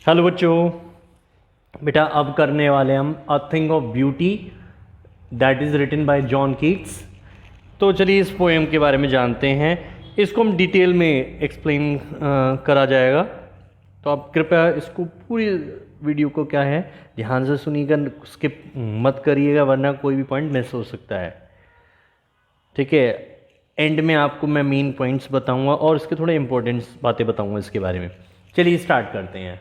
Hello बच्चों। बेटा अब करने वाले हम a thing of beauty that is written by John Keats. तो चलिए इस पोएम के बारे में जानते हैं। इसको हम डिटेल में एक्सप्लेन करा जाएगा, तो आप कृपया इसको पूरी वीडियो को क्या है ध्यान से सुनिएगा, स्किप मत करिएगा वरना कोई भी पॉइंट मिस हो सकता है। ठीक है, एंड में आपको मैं मेन पॉइंट्स बताऊंगा और इसके थोड़े इंपॉर्टेंट बातें बताऊंगा इसके बारे में। चलिए स्टार्ट करते हैं।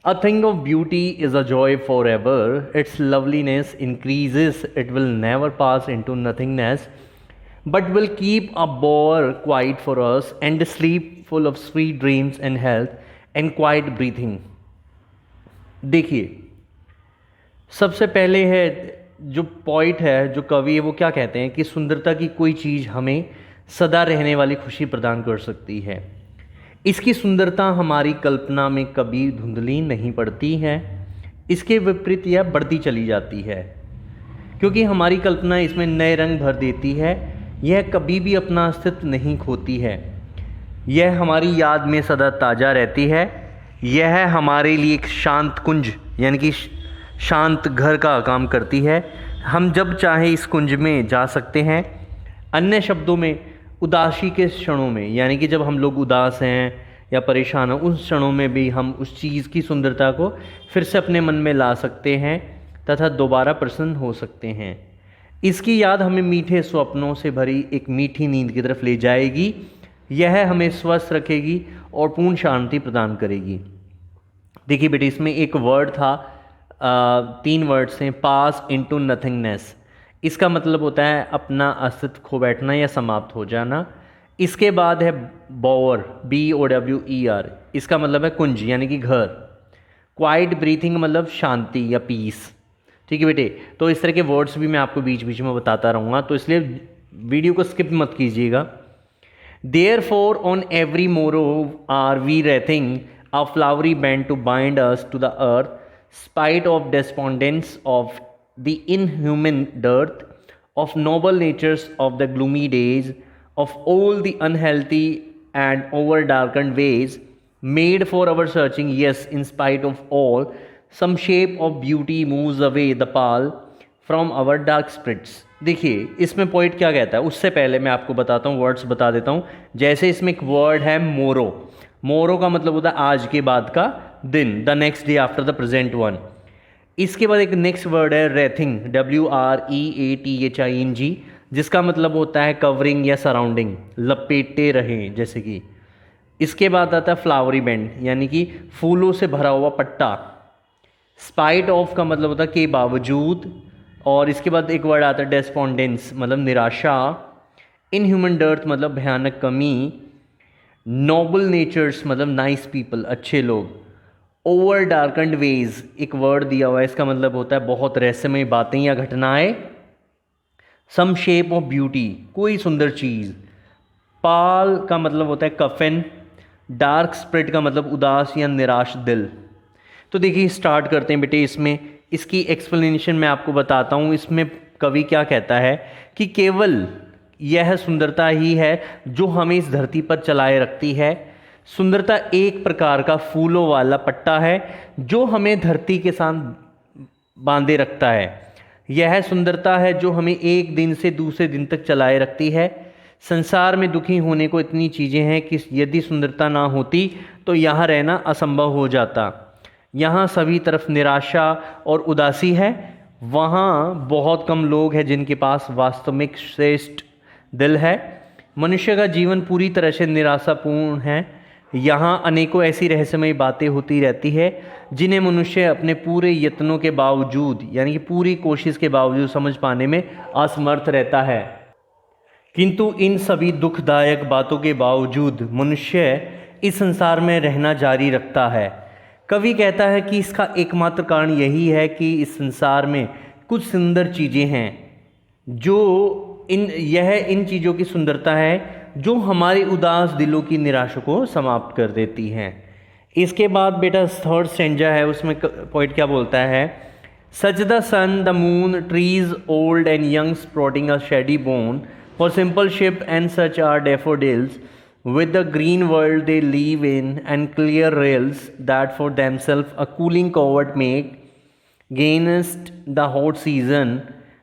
A thing of beauty is a joy forever. Its loveliness increases. It will never pass into nothingness, but will keep a bower quiet for us and sleep full of sweet dreams and health and quiet breathing. देखिए, सबसे पहले है जो point है, जो कवि है, वो क्या कहते हैं कि सुंदरता की कोई चीज़ हमें सदा रहने वाली खुशी प्रदान कर सकती है। इसकी सुंदरता हमारी कल्पना में कभी धुंधली नहीं पड़ती है, इसके विपरीत यह बढ़ती चली जाती है, क्योंकि हमारी कल्पना इसमें नए रंग भर देती है। यह कभी भी अपना अस्तित्व नहीं खोती है, यह हमारी याद में सदा ताज़ा रहती है। यह हमारे लिए एक शांत कुंज यानी कि शांत घर का काम करती है। हम जब चाहे इस कुंज में जा सकते हैं। अन्य शब्दों में, उदासी के क्षणों में, यानी कि जब हम लोग उदास हैं या परेशान हैं, उन क्षणों में भी हम उस चीज़ की सुंदरता को फिर से अपने मन में ला सकते हैं तथा दोबारा प्रसन्न हो सकते हैं। इसकी याद हमें मीठे स्वप्नों से भरी एक मीठी नींद की तरफ ले जाएगी। यह हमें स्वस्थ रखेगी और पूर्ण शांति प्रदान करेगी। देखिए बेटे, इसमें एक वर्ड था, 3 वर्ड्स हैं, पास इनटू नथिंगनेस। इसका मतलब होता है अपना अस्तित्व खो बैठना या समाप्त हो जाना। इसके बाद है बोअर, BOWER, इसका मतलब है कुंज यानी कि घर। क्वाइट ब्रीथिंग मतलब शांति या पीस। ठीक है बेटे, तो इस तरह के वर्ड्स भी मैं आपको बीच बीच में बताता रहूँगा, तो इसलिए वीडियो को स्किप मत कीजिएगा। Therefore on every morrow are we wreathing a flowery band to bind us to the earth, spite of despondence of the inhuman dearth, of noble natures of the gloomy days, of all the unhealthy and over-darkened ways, made for our searching, yes, in spite of all, some shape of beauty moves away the pall from our dark spirits. देखिए इसमें point क्या कहता है, उससे पहले मैं आपको बताता हूँ, वर्ड्स बता देता हूँ। जैसे इसमें एक वर्ड है मोरो। मोरो का मतलब होता है आज के बाद का दिन, the next day after the present one. इसके बाद एक नेक्स्ट वर्ड है रेथिंग, WREATHING, जिसका मतलब होता है कवरिंग या सराउंडिंग, लपेटे रहें जैसे कि। इसके बाद आता है फ्लावरी बैंड यानी कि फूलों से भरा हुआ पट्टा। स्पाइट ऑफ का मतलब होता है के बावजूद। और इसके बाद एक वर्ड आता है डेस्पोंडेंस मतलब निराशा। इनह्यूमन डर्थ मतलब भयानक कमी। नोबल नेचर्स मतलब नाइस पीपल, अच्छे लोग। ओवर डार्कन्ड वेज एक वर्ड दिया हुआ है, इसका मतलब होता है बहुत रहस्यमय बातें या घटनाएं। सम शेप ऑफ ब्यूटी कोई सुंदर चीज़। पाल का मतलब होता है कफन। डार्क स्प्रिट का मतलब उदास या निराश दिल। तो देखिए स्टार्ट करते हैं बेटे। इसमें इसकी एक्सप्लेनेशन मैं आपको बताता हूँ। इसमें कवि क्या कहता है कि केवल यह सुंदरता ही है जो हमें इस धरती पर चलाए रखती है। सुंदरता एक प्रकार का फूलों वाला पट्टा है जो हमें धरती के साथ बांधे रखता है। यह सुंदरता है जो हमें एक दिन से दूसरे दिन तक चलाए रखती है। संसार में दुखी होने को इतनी चीज़ें हैं कि यदि सुंदरता ना होती तो यहाँ रहना असंभव हो जाता। यहाँ सभी तरफ निराशा और उदासी है। वहाँ बहुत कम लोग हैं जिनके पास वास्तविक श्रेष्ठ दिल है। मनुष्य का जीवन पूरी तरह से निराशापूर्ण है। यहाँ अनेकों ऐसी रहस्यमय बातें होती रहती है जिन्हें मनुष्य अपने पूरे यत्नों के बावजूद यानी कि पूरी कोशिश के बावजूद समझ पाने में असमर्थ रहता है। किंतु इन सभी दुखदायक बातों के बावजूद मनुष्य इस संसार में रहना जारी रखता है। कवि कहता है कि इसका एकमात्र कारण यही है कि इस संसार में कुछ सुंदर चीज़ें हैं जो इन चीज़ों की सुंदरता है जो हमारी उदास दिलों की निराशा को समाप्त कर देती हैं। इसके बाद बेटा थर्ड स्टैंजा है, उसमें पॉइंट क्या बोलता है, such the sun the moon trees old and young sprouting a shady boon for simple sheep and such are daffodils with the green world they live in and clear rails that for themselves a cooling covert make gainst the hot season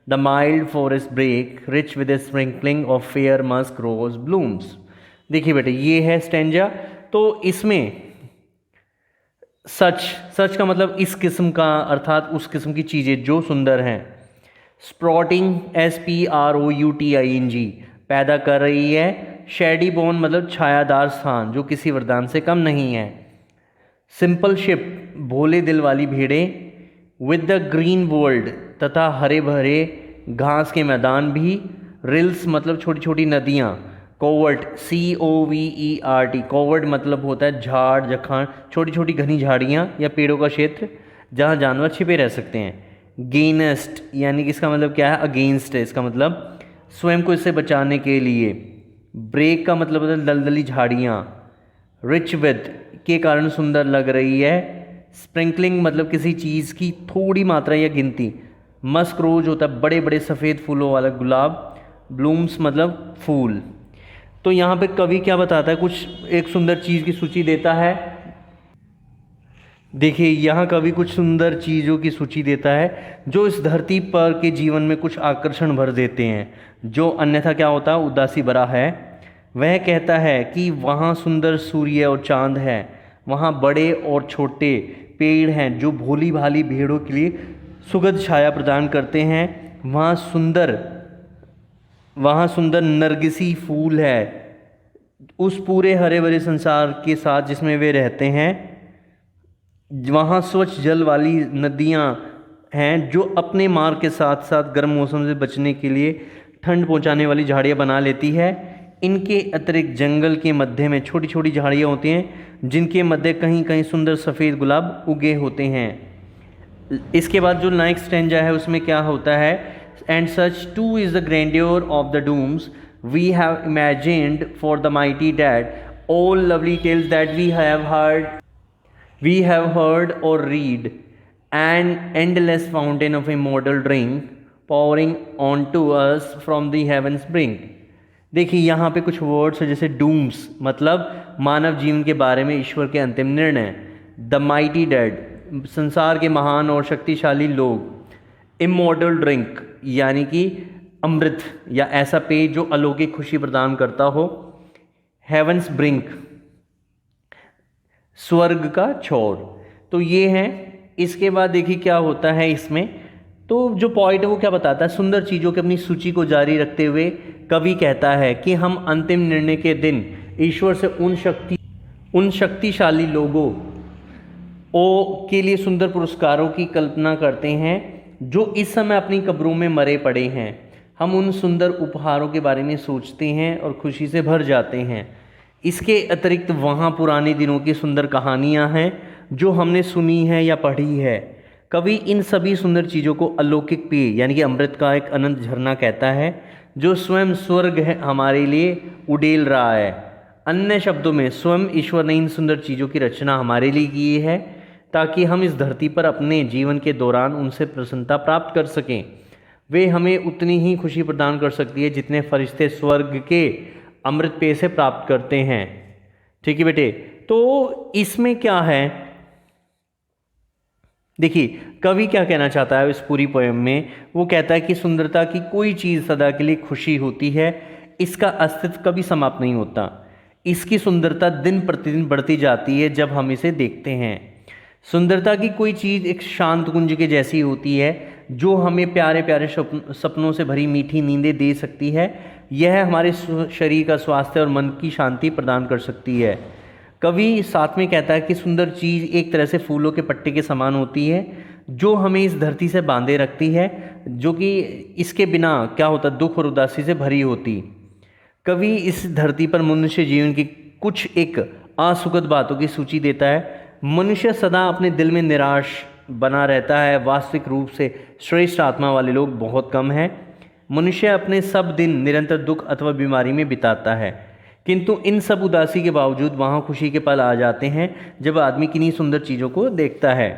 the mild forest break rich with a sprinkling of fair musk rose blooms। देखिए बेटे ये है stanza. तो इसमें सच, सच का मतलब इस किस्म का, अर्थात उस किस्म की चीज़ें जो सुंदर हैं। स्प्रॉटिंग SPROUTING पैदा कर रही है। शेडी बोन मतलब छायादार स्थान जो किसी वरदान से कम नहीं है। सिंपल शिप भोले दिल वाली भेड़ें। विद द ग्रीन वर्ल्ड तथा हरे भरे घास के मैदान भी। रिल्स मतलब छोटी छोटी नदियाँ। कोवर्ट COVERT कोवर्ट मतलब होता है झाड़ जखान, छोटी छोटी घनी झाड़ियाँ या पेड़ों का क्षेत्र जहाँ जानवर छिपे रह सकते हैं। गेनस्ट यानी कि इसका मतलब क्या है, अगेंस्ट है, इसका मतलब स्वयं को इससे बचाने के लिए। ब्रेक का मतलब होता है दलदली झाड़ियाँ। रिच विद के कारण सुंदर लग रही है। स्प्रिंकलिंग मतलब किसी चीज़ की थोड़ी मात्रा या गिनती। मस्क रोज होता है बड़े बड़े सफ़ेद फूलों वाला गुलाब। ब्लूम्स मतलब फूल। तो यहाँ पे कवि क्या बताता है, कुछ एक सुंदर चीज़ की सूची देता है। देखिए यहाँ कवि कुछ सुंदर चीज़ों की सूची देता है जो इस धरती पर के जीवन में कुछ आकर्षण भर देते हैं, जो अन्यथा क्या होता है उदासी भरा है। वह कहता है कि वहाँ सुंदर सूर्य और चांद है, वहाँ बड़े और छोटे पेड़ हैं जो भोली भाली भेड़ों के लिए सुगंध छाया प्रदान करते हैं। वहाँ सुंदर नरगिसी फूल है उस पूरे हरे भरे संसार के साथ जिसमें वे रहते हैं। वहाँ स्वच्छ जल वाली नदियाँ हैं जो अपने मार्ग के साथ साथ गर्म मौसम से बचने के लिए ठंड पहुँचाने वाली झाड़ियाँ बना लेती है। इनके अतिरिक्त जंगल के मध्य में छोटी छोटी झाड़ियाँ होती हैं जिनके मध्य कहीं कहीं सुंदर सफ़ेद गुलाब उगे होते हैं। इसके बाद जो नेक्स्ट स्टेंजा है उसमें क्या होता है, and such too is the grandeur of the dooms we have imagined for the mighty dead all lovely tales that we have heard or read, an endless fountain of immortal drink pouring onto us from the heavens brink। देखिए यहाँ पे कुछ words है जैसे dooms मतलब मानव जीवन के बारे में ईश्वर के अंतिम निर्णय। द माइटी डेड संसार के महान और शक्तिशाली लोग। इमॉर्टल ड्रिंक यानी कि अमृत या ऐसा पेय जो अलौकिक खुशी प्रदान करता हो। हेवंस ब्रिंक स्वर्ग का छोर। तो ये है। इसके बाद देखिए क्या होता है इसमें, तो जो पॉइंट है वो क्या बताता है, सुंदर चीज़ों की अपनी सूची को जारी रखते हुए कवि कहता है कि हम अंतिम निर्णय के दिन ईश्वर से उन शक्तिशाली लोगों के लिए सुंदर पुरस्कारों की कल्पना करते हैं जो इस समय अपनी कब्रों में मरे पड़े हैं। हम उन सुंदर उपहारों के बारे में सोचते हैं और खुशी से भर जाते हैं। इसके अतिरिक्त वहाँ पुराने दिनों की सुंदर कहानियाँ हैं जो हमने सुनी है या पढ़ी है। कवि इन सभी सुंदर चीज़ों को अलौकिक पेय यानी कि अमृत का एक अनंत झरना कहता है जो स्वयं स्वर्ग है हमारे लिए उड़ेल रहा है। अन्य शब्दों में स्वयं ईश्वर ने इन सुंदर चीज़ों की रचना हमारे लिए की है ताकि हम इस धरती पर अपने जीवन के दौरान उनसे प्रसन्नता प्राप्त कर सकें। वे हमें उतनी ही खुशी प्रदान कर सकती है जितने फरिश्ते स्वर्ग के अमृत पेय से प्राप्त करते हैं। ठीक है बेटे, तो इसमें क्या है, देखिए कवि क्या कहना चाहता है इस पूरी पोएम में। वो कहता है कि सुंदरता की कोई चीज़ सदा के लिए खुशी होती है, इसका अस्तित्व कभी समाप्त नहीं होता। इसकी सुंदरता दिन प्रतिदिन बढ़ती जाती है जब हम इसे देखते हैं। सुंदरता की कोई चीज़ एक शांत कुंज के जैसी होती है जो हमें प्यारे प्यारे सपनों से भरी मीठी नींदें दे सकती है। यह हमारे शरीर का स्वास्थ्य और मन की शांति प्रदान कर सकती है। कवि साथ में कहता है कि सुंदर चीज़ एक तरह से फूलों के पट्टे के समान होती है जो हमें इस धरती से बांधे रखती है, जो कि इसके बिना क्या होता दुख और उदासी से भरी होती। कवि इस धरती पर मनुष्य जीवन की कुछ एक असुखद बातों की सूची देता है। मनुष्य सदा अपने दिल में निराश बना रहता है। वास्तविक रूप से श्रेष्ठ आत्मा वाले लोग बहुत कम हैं। मनुष्य अपने सब दिन निरंतर दुख अथवा बीमारी में बिताता है, किंतु इन सब उदासी के बावजूद वहाँ खुशी के पल आ जाते हैं जब आदमी किन्हीं सुंदर चीज़ों को देखता है।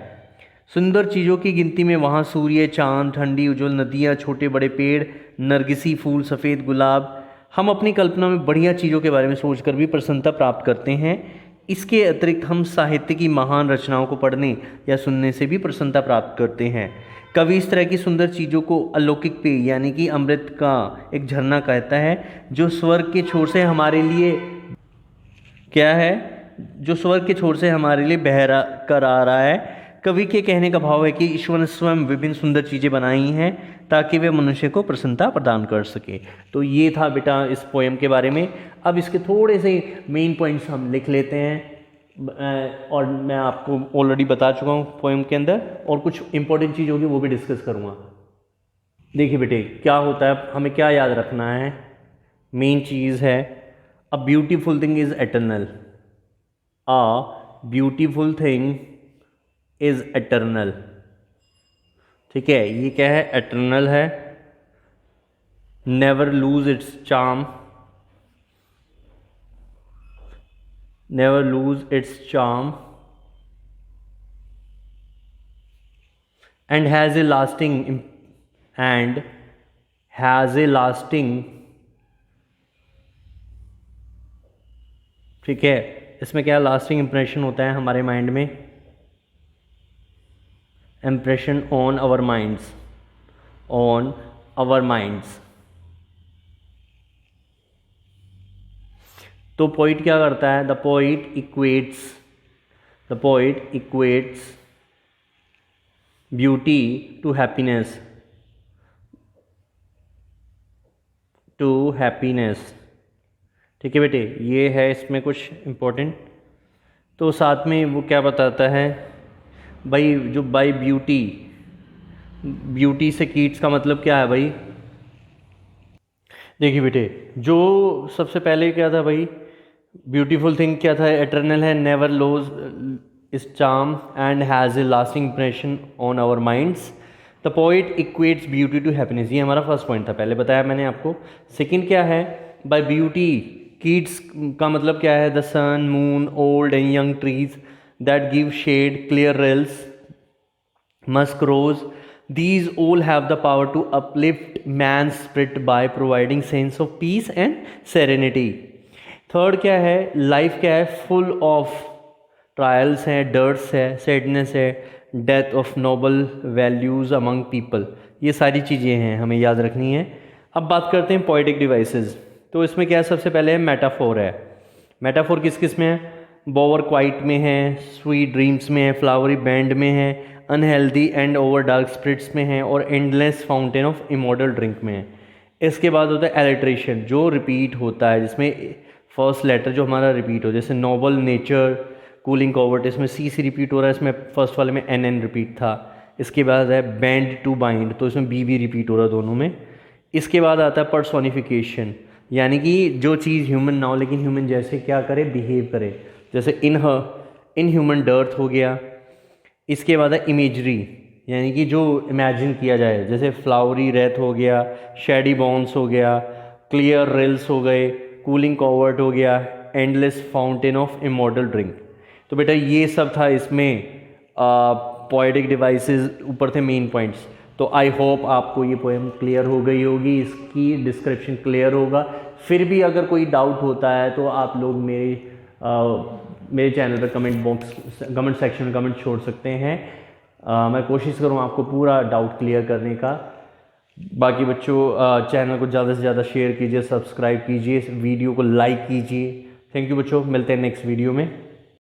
सुंदर चीज़ों की गिनती में वहाँ सूर्य, चांद, ठंडी उज्ज्वल नदियाँ, छोटे बड़े पेड़, नरगिसी फूल, सफ़ेद गुलाब, हम अपनी कल्पना में बढ़िया चीज़ों के बारे में सोचकर भी प्रसन्नता प्राप्त करते हैं। इसके अतिरिक्त हम साहित्य की महान रचनाओं को पढ़ने या सुनने से भी प्रसन्नता प्राप्त करते हैं। कवि इस तरह की सुंदर चीज़ों को अलौकिक पेय यानी कि अमृत का एक झरना कहता है, जो स्वर्ग के छोर से हमारे लिए क्या है, जो स्वर्ग के छोर से हमारे लिए बह कर आ रहा है। कवि के कहने का भाव है कि ईश्वर ने स्वयं विभिन्न सुंदर चीज़ें बनाई हैं ताकि वे मनुष्य को प्रसन्नता प्रदान कर सके। तो ये था बेटा इस पोएम के बारे में। अब इसके थोड़े से मेन पॉइंट्स हम लिख लेते हैं और मैं आपको ऑलरेडी बता चुका हूँ पोएम के अंदर, और कुछ इंपॉर्टेंट चीज़ होगी वो भी डिस्कस करूँगा। देखिए बेटे क्या होता है, हमें क्या याद रखना है, मेन चीज़ है a beautiful thing is eternal. A beautiful thing is eternal. ठीक है, ये क्या है, एटर्नल है। Never lose its charm, never lose its charm and has a lasting ठीक है, इसमें क्या लास्टिंग इंप्रेशन होता है हमारे माइंड में, impression on our minds। तो पोइट क्या करता है, the poet equates beauty to happiness. ठीक है बेटे, ये है इसमें कुछ इम्पोर्टेंट। तो साथ में वो क्या बताता है भाई, जो बाई ब्यूटी से कीट्स का मतलब क्या है भाई। देखिए बेटे, जो सबसे पहले क्या था भाई, ब्यूटीफुल थिंग क्या था, एटर्नल है, never lose its charm and has a lasting impression on our minds. The poet equates beauty to happiness, ये हमारा फर्स्ट पॉइंट था, पहले बताया मैंने आपको। सेकंड क्या है, बाय ब्यूटी कीट्स का मतलब क्या है, the sun, moon, old and young trees that give shade, clear rills, musk rose, these all have the power to uplift man's spirit by providing sense of peace and serenity। Third क्या है, life क्या है, full of trials है, dirts है, sadness है, death of noble values among people. ये सारी चीज़ें हैं हमें याद रखनी है। अब बात करते हैं पोएटिक डिवाइसेस। तो इसमें क्या है, सबसे पहले है मेटाफोर है। मेटाफोर किस किस में है, बोवर क्वाइट में है, स्वीट ड्रीम्स में है, फ्लावरी बैंड में है, unhealthy and over dark spirits में है, और endless fountain of immortal drink में है। इसके बाद होता है एलिट्रेशन, जो रिपीट होता है, जिसमें फर्स्ट लेटर जो हमारा रिपीट हो, जैसे नोबल, नेचर, कूलिंग कॉवर्ट, इसमें सी रिपीट हो रहा है, इसमें फर्स्ट वाले में एन रिपीट था। इसके बाद है बैंड टू बाइंड, तो इसमें बी रिपीट हो रहा है दोनों में। इसके बाद आता है पर्सोनिफिकेशन, यानी कि जो चीज़ ह्यूमन ना हो लेकिन ह्यूमन जैसे क्या करे, बिहेव करे, जैसे इन ह्यूमन डर्थ हो गया। इसके बाद है इमेजरी, यानी कि जो इमेजिन किया जाए, जैसे फ्लावरी रेथ हो गया, शेडी बॉन्स हो गया, क्लियर रेल्स हो गए, कूलिंग कॉवर्ट हो गया, endless fountain of immortal drink. तो बेटा ये सब था इसमें पोएटिक डिवाइसेस, ऊपर थे मेन पॉइंट्स। तो आई होप आपको ये पोएम क्लियर हो गई होगी, इसकी डिस्क्रिप्शन क्लियर होगा। फिर भी अगर कोई डाउट होता है तो आप लोग मेरे चैनल पर कमेंट सेक्शन में कमेंट छोड़ सकते हैं। मैं कोशिश करूँ आपको पूरा डाउट क्लियर करने का। बाकी बच्चों चैनल को ज़्यादा से ज़्यादा शेयर कीजिए, सब्सक्राइब कीजिए, इस वीडियो को लाइक कीजिए। थैंक यू बच्चों, मिलते हैं नेक्स्ट वीडियो में।